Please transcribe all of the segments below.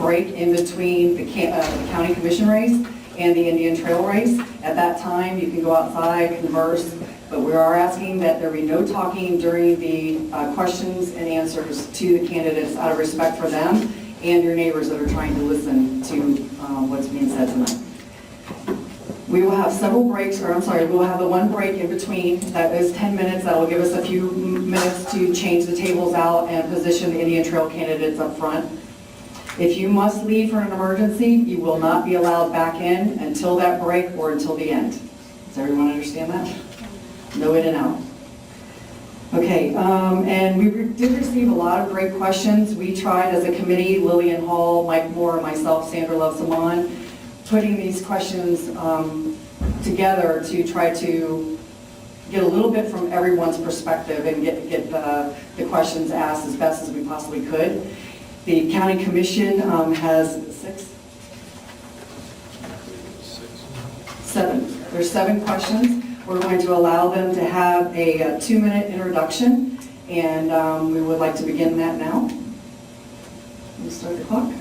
break in between the county commission race and the Indian Trail race. At that time, you can go outside, converse, but we are asking that there be no talking during the questions and answers to the candidates out of respect for them and your neighbors that are trying to listen to what's being said tonight. We will have several breaks, or I'm sorry, we'll have the one break in between. That is 10 minutes. That will give us a few minutes to change the tables out and position the Indian Trail candidates up front. If you must leave for an emergency, you will not be allowed back in until that break or until the end. Does everyone understand that? No in and out. Okay, and we did receive a lot of great questions. We tried as a committee, Lillian Hall, Mike Moore, myself, Sandra Love Saman, putting these questions together to try to get a little bit from everyone's perspective and get the questions asked as best as we possibly could. The county commission has seven. There's 7 questions. We're going to allow them to have a 2-minute introduction, and we would like to begin that now. We'll start the clock.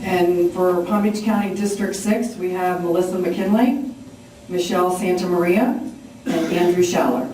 And for Palm Beach County District 6, we have Melissa McKinley, Michelle Santamaria, and Andrew Schaller.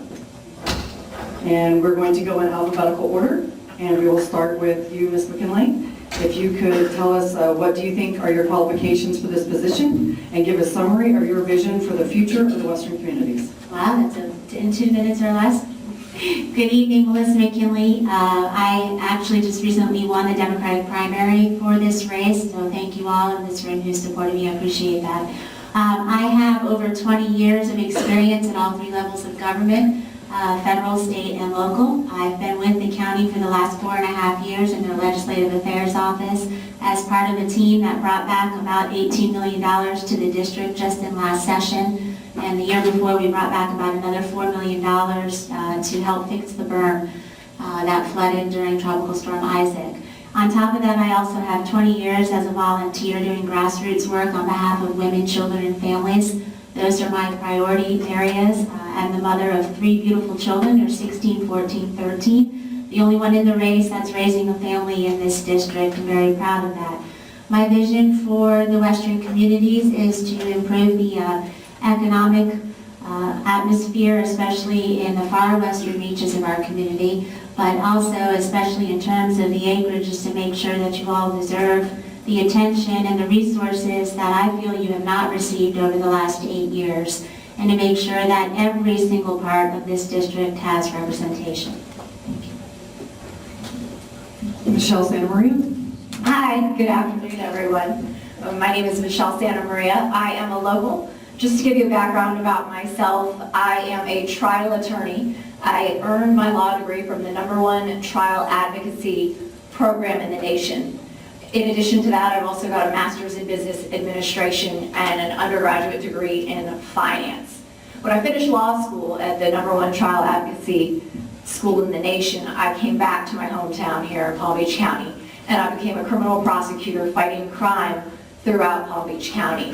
And we're going to go in alphabetical order, and we will start with you, Ms. McKinley. If you could tell us what do you think are your qualifications for this position, and give a summary of your vision for the future of the Western communities. Wow, that's in 2 minutes or less. Good evening, Melissa McKinley. I actually just recently won the Democratic primary for this race, so thank you all in this room who supported me. I appreciate that. I have over 20 years of experience in all 3 levels of government, federal, state, and local. I've been with the county for the last 4.5 years in their Legislative Affairs Office as part of a team that brought back about $18 million to the district just in last session. And the year before, we brought back about another $4 million to help fix the berm that flooded during Tropical Storm Isaac. On top of that, I also have 20 years as a volunteer doing grassroots work on behalf of women, children, and families. Those are my priority areas. I'm the mother of 3 beautiful children. They're 16, 14, 13. The only one in the race that's raising a family in this district. I'm very proud of that. My vision for the Western communities is to improve the economic atmosphere, especially in the far western reaches of our community, but also especially in terms of the acreage, is to make sure that you all deserve the attention and the resources that I feel you have not received over the last 8 years, and to make sure that every single part of this district has representation. Thank you. Michelle Santamaria. Hi, good afternoon, everyone. My name is Michelle Santamaria. I am a local. Just to give you a background about myself, I am a trial attorney. I earned my law degree from the #1 trial advocacy program in the nation. In addition to that, I've also got a master's in business administration and an undergraduate degree in finance. When I finished law school at the #1 trial advocacy school in the nation, I came back to my hometown here in Palm Beach County, and I became a criminal prosecutor fighting crime throughout Palm Beach County.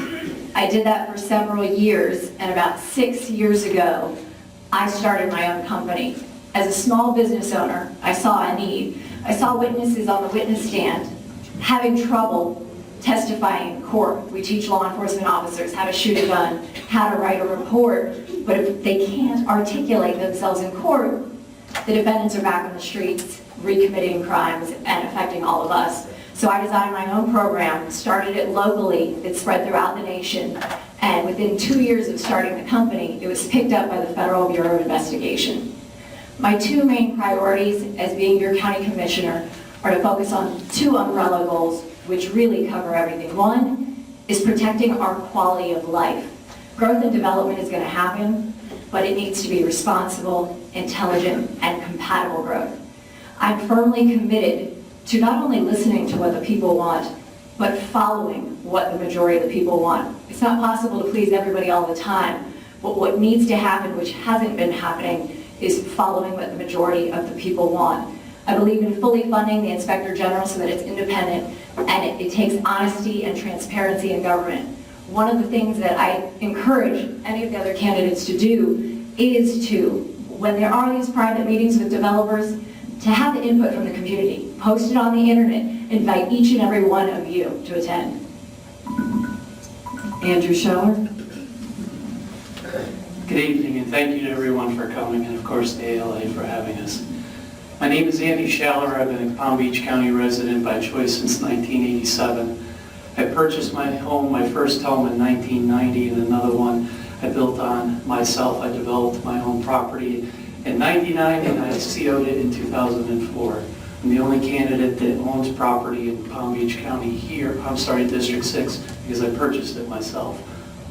I did that for several years, and about 6 years ago, I started my own company. As a small business owner, I saw a need. I saw witnesses on the witness stand having trouble testifying in court. We teach law enforcement officers how to shoot a gun, how to write a report, but if they can't articulate themselves in court, the defendants are back on the streets, recommitting crimes and affecting all of us. So I designed my own program, started it locally, it spread throughout the nation, and within 2 years of starting the company, it was picked up by the Federal Bureau of Investigation. My 2 main priorities as being your county commissioner are to focus on 2 umbrella goals, which really cover everything. One is protecting our quality of life. Growth and development is going to happen, but it needs to be responsible, intelligent, and compatible growth. I'm firmly committed to not only listening to what the people want, but following what the majority of the people want. It's not possible to please everybody all the time, but what needs to happen, which hasn't been happening, is following what the majority of the people want. I believe in fully funding the Inspector General so that it's independent, and it takes honesty and transparency in government. One of the things that I encourage any of the other candidates to do is to, when there are these private meetings with developers, to have the input from the community, post it on the internet, invite each and every one of you to attend. Andrew Scheller. Good evening, and thank you to everyone for coming, and of course the ALA for having us. My name is Andy Schaller. I've been a Palm Beach County resident by choice since 1987. I purchased my first home in 1990, and another one I built on myself. I developed my own property in 99, and I CO'd it in 2004. I'm the only candidate that owns property in Palm Beach County here, District 6, because I purchased it myself.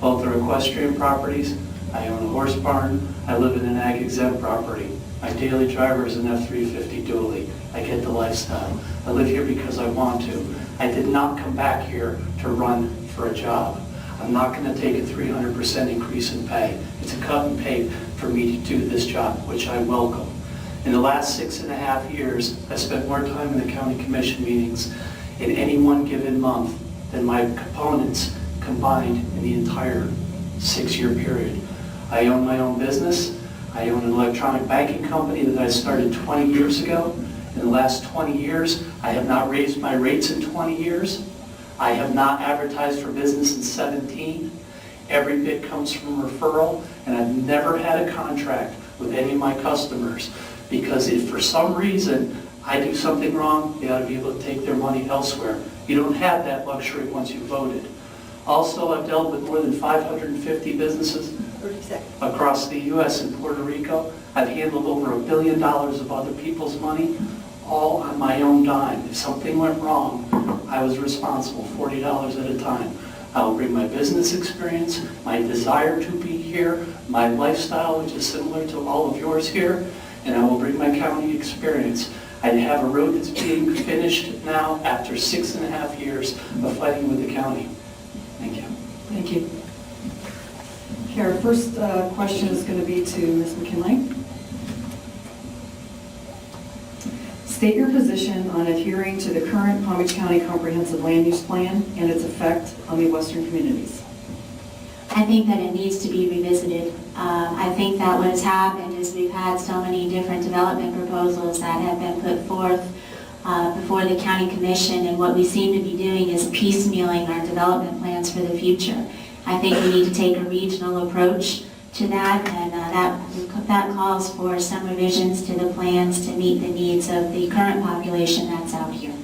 Both are equestrian properties. I own a horse barn. I live in an ag exempt property. My daily driver is an F-350 dually. I get the lifestyle. I live here because I want to. I did not come back here to run for a job. I'm not going to take a 300% increase in pay. It's a cut in pay for me to do this job, which I welcome. In the last 6.5 years, I spent more time in the county commission meetings in any one given month than my opponents combined in the entire 6-year period. I own my own business. I own an electronic banking company that I started 20 years ago. In the last 20 years, I have not raised my rates in 20 years. I have not advertised for business in 17. Every bit comes from referral, and I've never had a contract with any of my customers, because if for some reason I do something wrong, they ought to be able to take their money elsewhere. You don't have that luxury once you've voted. Also, I've dealt with more than 550 businesses across the U.S. and Puerto Rico. I've handled over $1 billion of other people's money, all on my own dime. If something went wrong, I was responsible, $40 at a time. I will bring my business experience, my desire to be here, my lifestyle, which is similar to all of yours here, and I will bring my county experience. I have a road that's being finished now after 6.5 years of fighting with the county. Thank you. Thank you. Okay, our first question is going to be to Ms. McKinley. State your position on adhering to the current Palm Beach County Comprehensive Land Use Plan and its effect on the western communities. I think that it needs to be revisited. I think that what has happened is we've had so many different development proposals that have been put forth before the county commission, and what we seem to be doing is piecemealing our development plans for the future. I think we need to take a regional approach to that, and that calls for some revisions to the plans to meet the needs of the current population that's out here.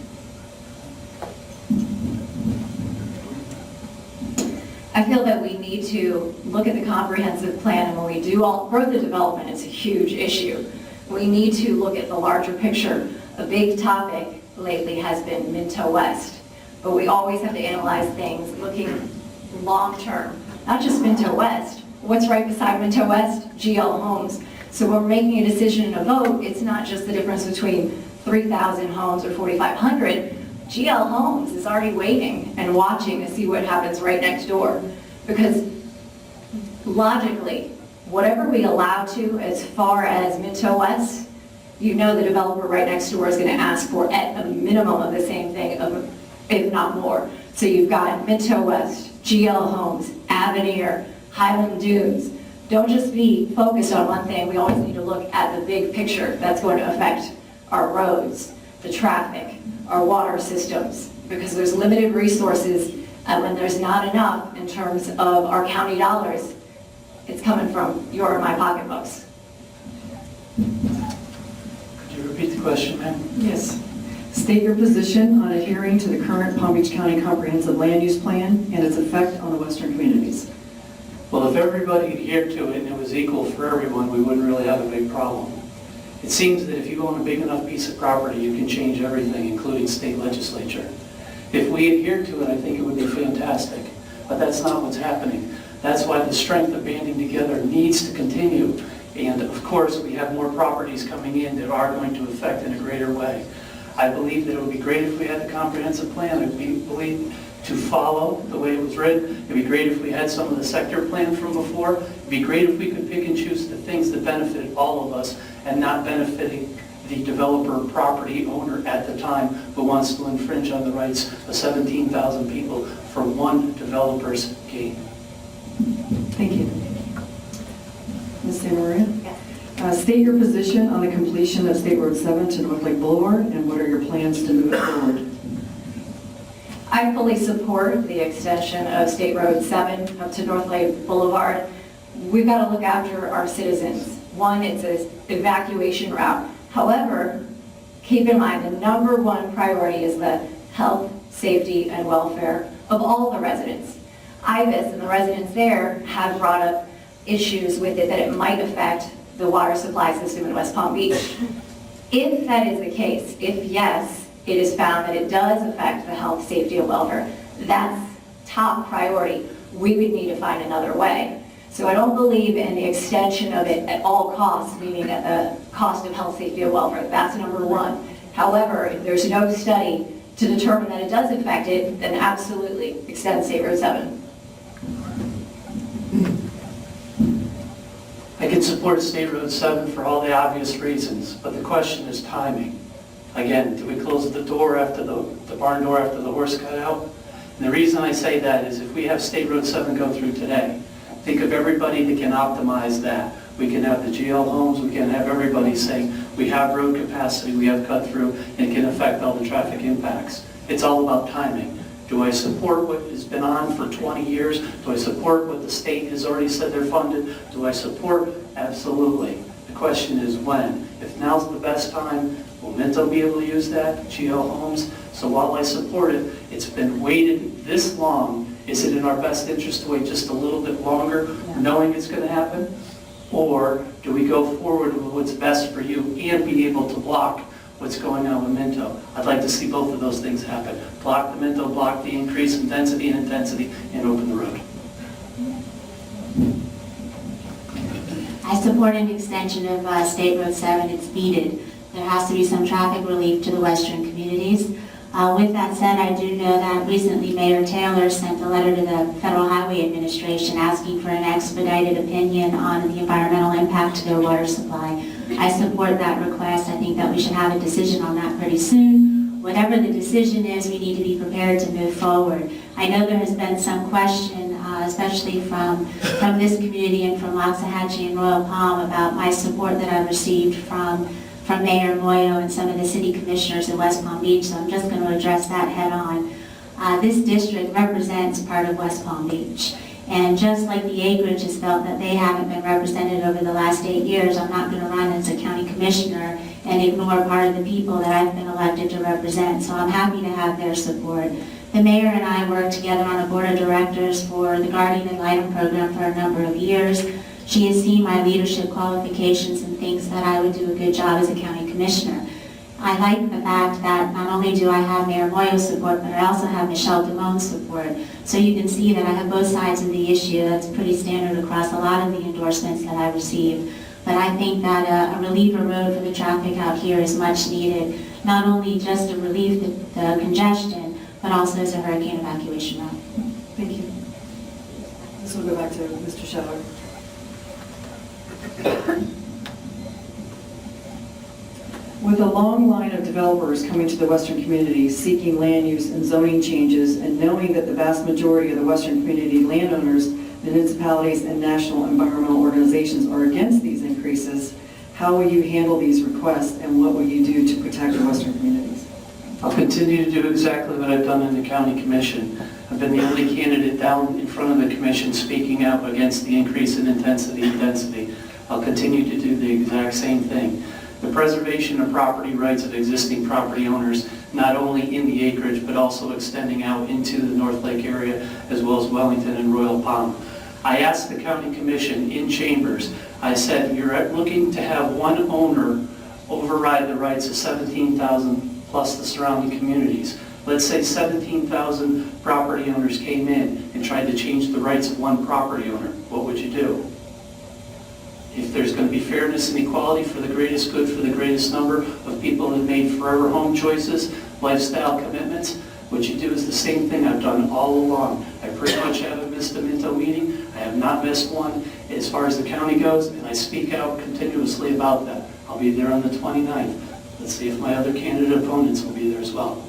I feel that we need to look at the comprehensive plan, and when we do growth and development, it's a huge issue. We need to look at the larger picture. A big topic lately has been Minto West, but we always have to analyze things looking long-term, not just Minto West. What's right beside Minto West? GL homes. So when we're making a decision and a vote, it's not just the difference between 3,000 homes or 4,500. GL Homes is already waiting and watching to see what happens right next door. Because logically, whatever we allow to as far as Minto West, you know the developer right next door is going to ask for at a minimum of the same thing, if not more. So you've got Minto West, GL Homes, Avenir, Highland Dunes. Don't just be focused on one thing. We always need to look at the big picture that's going to affect our roads, the traffic, our water systems, because there's limited resources, and when there's not enough in terms of our county dollars, it's coming from your and my pocketbooks. Could you repeat the question, ma'am? Yes. State your position on adhering to the current Palm Beach County Comprehensive Land Use Plan and its effect on the western communities. Well, if everybody adhered to it and it was equal for everyone, we wouldn't really have a big problem. It seems that if you own a big enough piece of property, you can change everything, including state legislature. If we adhered to it, I think it would be fantastic. But that's not what's happening. That's why the strength of banding together needs to continue. And of course, we have more properties coming in that are going to affect in a greater way. I believe that it would be great if we had the comprehensive plan. I believe to follow the way it was written. It'd be great if we had some of the sector plan from before. It'd be great if we could pick and choose the things that benefited all of us and not benefiting the developer property owner at the time who wants to infringe on the rights of 17,000 people for one developer's gain. Thank you. Ms. Santa Maria? Yes. State your position on the completion of State Road 7 to North Lake Boulevard, and what are your plans to move it forward? I fully support the extension of State Road 7 up to North Lake Boulevard. We've got to look after our citizens. One, it's an evacuation route. However, keep in mind, the number one priority is the health, safety, and welfare of all the residents. IBIS and the residents there have brought up issues with it that it might affect the water supply system in West Palm Beach. If that is the case, if yes, it is found that it does affect the health, safety, and welfare, that's top priority. We would need to find another way. So I don't believe in the extension of it at all costs, meaning at the cost of health, safety, and welfare. That's number one. However, if there's no study to determine that it does affect it, then absolutely extend State Road 7. I can support State Road 7 for all the obvious reasons, but the question is timing. Again, do we close the door after the barn door after the horse got out? And the reason I say that is if we have State Road 7 go through today, think of everybody that can optimize that. We can have the GL homes, we can have everybody saying we have road capacity, we have cut through, and it can affect all the traffic impacts. It's all about timing. Do I support what has been on for 20 years? Do I support what the state has already said they're funded? Do I support? Absolutely. The question is when. If now's the best time, will Minto be able to use that, GL homes? So while I support it, it's been waited this long. Is it in our best interest to wait just a little bit longer, knowing it's going to happen? Or do we go forward with what's best for you and be able to block what's going on with Minto? I'd like to see both of those things happen. Block the Minto, block the increase in density and intensity, and open the road. I support an extension of State Road 7. It's needed. There has to be some traffic relief to the western communities. With that said, I do know that recently Mayor Taylor sent a letter to the Federal Highway Administration asking for an expedited opinion on the environmental impact to their water supply. I support that request. I think that we should have a decision on that pretty soon. Whatever the decision is, we need to be prepared to move forward. I know there has been some question, especially from this community and from Loxahatchee and Royal Palm, about my support that I've received from Mayor Moyo and some of the city commissioners in West Palm Beach, so I'm just going to address that head on. This district represents part of West Palm Beach, and just like the Acreage has felt that they haven't been represented over the last 8 years, I'm not going to run as a county commissioner and ignore part of the people that I've been elected to represent, so I'm happy to have their support. The mayor and I worked together on a board of directors for the Guardian Ad Litem program for a number of years. She has seen my leadership qualifications and thinks that I would do a good job as a county commissioner. I like the fact that not only do I have Mayor Moyo's support, but I also have Michelle Damone's support. So you can see that I have both sides of the issue. That's pretty standard across a lot of the endorsements that I receive. But I think that a reliever road for the traffic out here is much needed, not only just to relieve the congestion, but also as a hurricane evacuation route. Thank you. This will go back to Mr. Scheller. With a long line of developers coming to the western community seeking land use and zoning changes, and knowing that the vast majority of the western community landowners, municipalities, and national environmental organizations are against these increases, how will you handle these requests, and what will you do to protect the western communities? I'll continue to do exactly what I've done in the county commission. I've been the only candidate down in front of the commission speaking out against the increase in intensity and density. I'll continue to do the exact same thing. The preservation of property rights of existing property owners, not only in the acreage, but also extending out into the North Lake area, as well as Wellington and Royal Palm. I asked the county commission in chambers, I said, you're looking to have one owner override the rights of 17,000 plus the surrounding communities. Let's say 17,000 property owners came in and tried to change the rights of one property owner. What would you do? If there's going to be fairness and equality for the greatest good for the greatest number of people that made forever home choices, lifestyle commitments, what you do is the same thing I've done all along. I pretty much haven't missed a Minto meeting. I have not missed one as far as the county goes, and I speak out continuously about that. I'll be there on the 29th. Let's see if my other candidate opponents will be there as well.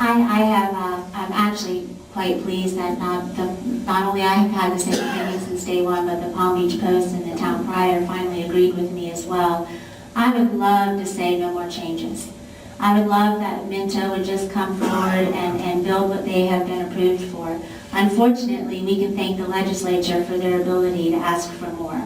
I'm actually quite pleased that not only I have had the same opinion since day one, but the Palm Beach Post and the town crier finally agreed with me as well. I would love to say no more changes. I would love that Minto would just come forward and build what they have been approved for. Unfortunately, we can thank the legislature for their ability to ask for more.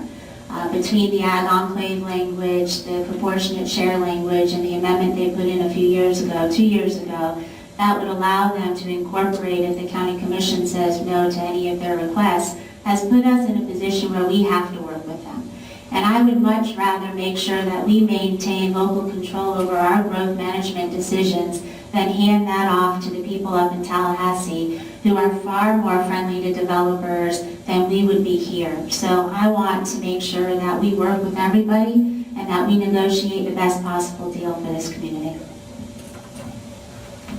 Between the ag enclave language, the proportionate share language, and the amendment they put in a few years ago, 2 years ago, that would allow them to incorporate if the county commission says no to any of their requests, has put us in a position where we have to work with them. And I would much rather make sure that we maintain local control over our growth management decisions than hand that off to the people up in Tallahassee who are far more friendly to developers than we would be here. So I want to make sure that we work with everybody and that we negotiate the best possible deal for this community.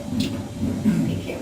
Thank you.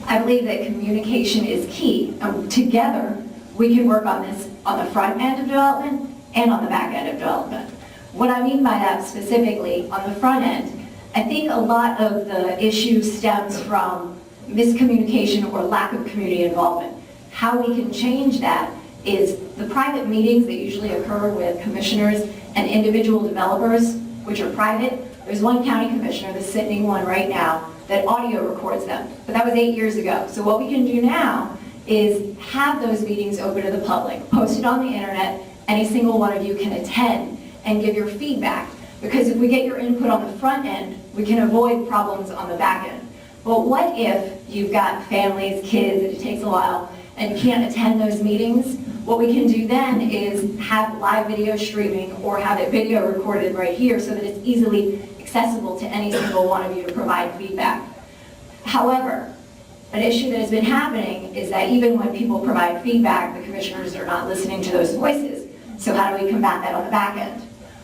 I believe that communication is key. Together, we can work on this on the front end of development and on the back end of development. What I mean by that specifically, on the front end, I think a lot of the issue stems from miscommunication or lack of community involvement. How we can change that is the private meetings that usually occur with commissioners and individual developers, which are private. There's one county commissioner that's sitting in one right now that audio records them, but that was 8 years ago. So what we can do now is have those meetings open to the public, post it on the internet, any single one of you can attend and give your feedback. Because if we get your input on the front end, we can avoid problems on the back end. But what if you've got families, kids, and it takes a while, and you can't attend those meetings? What we can do then is have live video streaming or have it video recorded right here so that it's easily accessible to any single one of you to provide feedback. However, an issue that has been happening is that even when people provide feedback, the commissioners are not listening to those voices. So how do we combat that on the back end?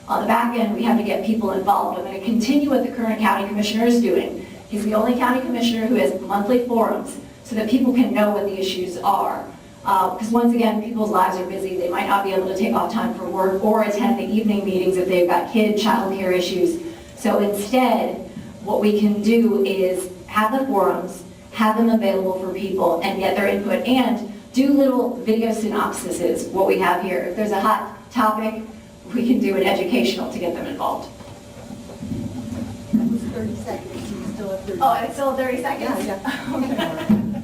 On the back end, we have to get people involved. I'm going to continue what the current county commissioner is doing. He's the only county commissioner who has monthly forums so that people can know what the issues are. Because once again, people's lives are busy. They might not be able to take off time from work or attend the evening meetings if they've got child care issues. So instead, what we can do is have the forums, have them available for people and get their input, and do little video synopsises, what we have here. If there's a hot topic, we can do an educational to get them involved. That was 30 seconds. You still have 30 Oh, and it's still 30 seconds? Yeah. Okay.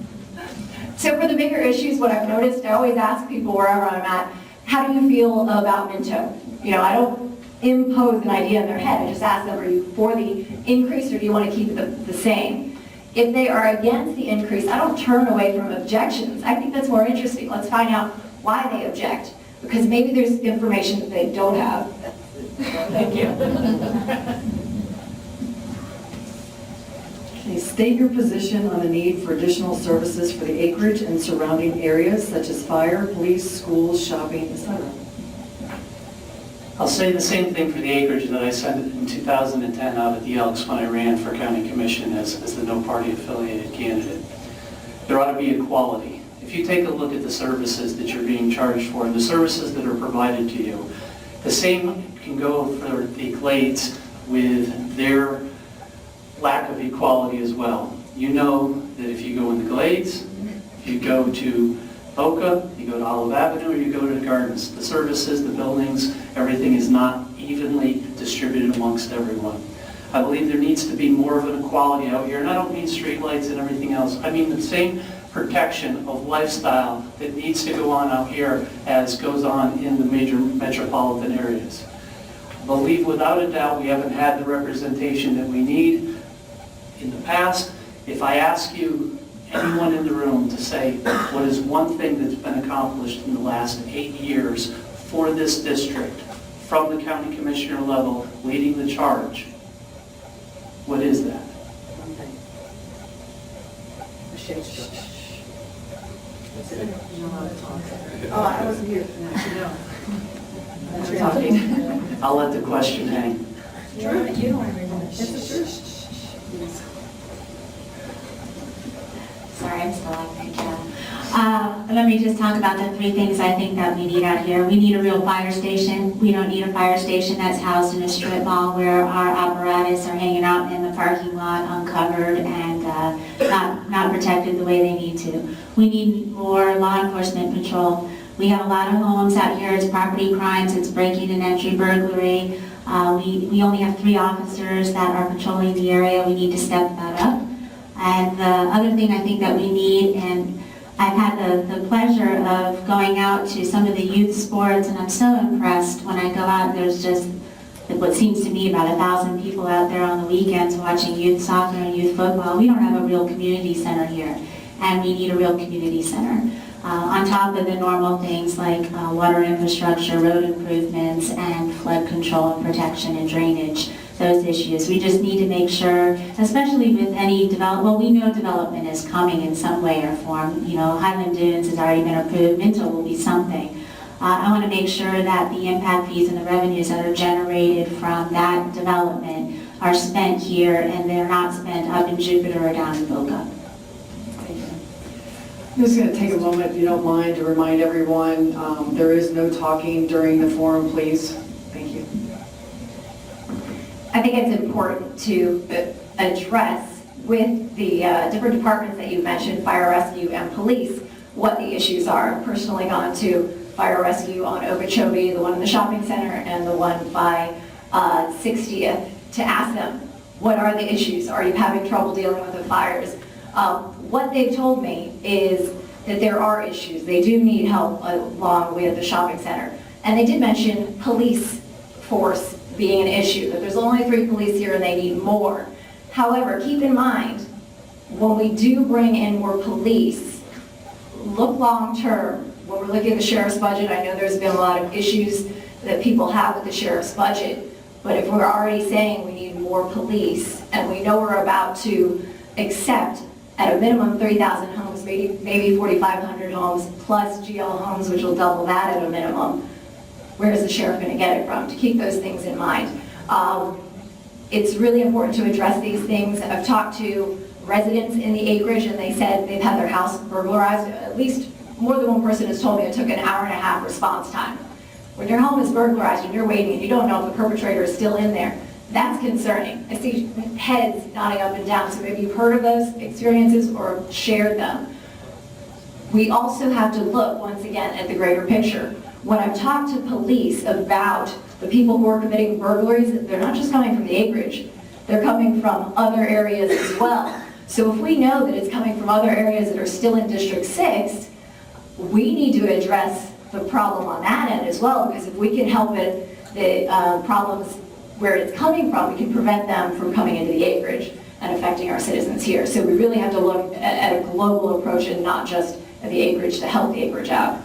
So for the bigger issues, what I've noticed, I always ask people wherever I'm at, how do you feel about Minto? You know, I don't impose an idea in their head. I just ask them, are you for the increase or do you want to keep it the same? If they are against the increase, I don't turn away from objections. I think that's more interesting. Let's find out why they object, because maybe there's information that they don't have. Thank you. Okay, state your position on the need for additional services for the acreage and surrounding areas such as fire, police, schools, shopping, etc. I'll say the same thing for the acreage that I said in 2010 out at the Elks when I ran for county commission as the no-party affiliated candidate. There ought to be equality. If you take a look at the services that you're being charged for and the services that are provided to you, the same can go for the Glades with their lack of equality as well. You know that if you go in the Glades, if you go to Boca, you go to Olive Avenue, or you go to the Gardens, the services, the buildings, everything is not evenly distributed amongst everyone. I believe there needs to be more of an equality out here, and I don't mean streetlights and everything else. I mean the same protection of lifestyle that needs to go on out here as goes on in the major metropolitan areas. I believe without a doubt we haven't had the representation that we need in the past. If I ask you, anyone in the room, to say what is one thing that's been accomplished in the last 8 years for this district from the county commissioner level leading the charge, what is that? Oh, I wasn't here. We're talking. I'll let the question hang. You don't remember. It's the truth. Sorry, I'm still on my camera. Let me just talk about the 3 things I think that we need out here. We need a real fire station. We don't need a fire station that's housed in a strip mall where our apparatus are hanging out in the parking lot uncovered and not not protected the way they need to. We need more law enforcement patrol. We have a lot of homes out here, it's property crimes, it's breaking and entry, burglary. We only have 3 officers that are patrolling the area. We need to step that up. And the other thing I think that we need, and I've had the pleasure of going out to some of the youth sports, and I'm so impressed when I go out. There's just what seems to me about 1,000 people out there on the weekends watching youth soccer and youth football. We don't have a real community center here, and we need a real community center. On top of the normal things like water infrastructure, road improvements, and flood control and protection and drainage, those issues. We just need to make sure, especially with any well, we know development is coming in some way or form. You know, Highland Dunes has already been approved, Minto will be something. I want to make sure that the impact fees and the revenues that are generated from that development are spent here and they're not spent up in Jupiter or down in Boca. I'm just going to take a moment, if you don't mind, to remind everyone there is no talking during the forum, please. Thank you. I think it's important to address with the different departments that you mentioned, fire rescue and police, what the issues are. I've personally gone to fire rescue on Okeechobee, the one in the shopping center, and the one by 60th, to ask them, what are the issues? Are you having trouble dealing with the fires? What they've told me is that there are issues. They do need help along with the shopping center. And they did mention police force being an issue, that there's only 3 police here and they need more. However, keep in mind, when we do bring in more police, look long-term. When we're looking at the sheriff's budget, I know there's been a lot of issues that people have with the sheriff's budget, but if we're already saying we need more police, and we know we're about to accept at a minimum 3,000 homes, maybe 4,500 homes, plus GL homes, which will double that at a minimum, where is the sheriff going to get it from? To keep those things in mind. It's really important to address these things. I've talked to residents in the Acreage, and they said they've had their house burglarized. At least more than one person has told me it took an hour-and-a-half response time. When your home is burglarized and you're waiting and you don't know if the perpetrator is still in there, that's concerning. I see heads nodding up and down, so maybe you've heard of those experiences or shared them. We also have to look, once again, at the greater picture. When I've talked to police about the people who are committing burglaries, they're not just coming from the Acreage, they're coming from other areas as well. So if we know that it's coming from other areas that are still in District 6, we need to address the problem on that end as well, because if we can help it, the problems where it's coming from, we can prevent them from coming into the Acreage and affecting our citizens here. So we really have to look at a global approach and not just at the Acreage to help the Acreage out.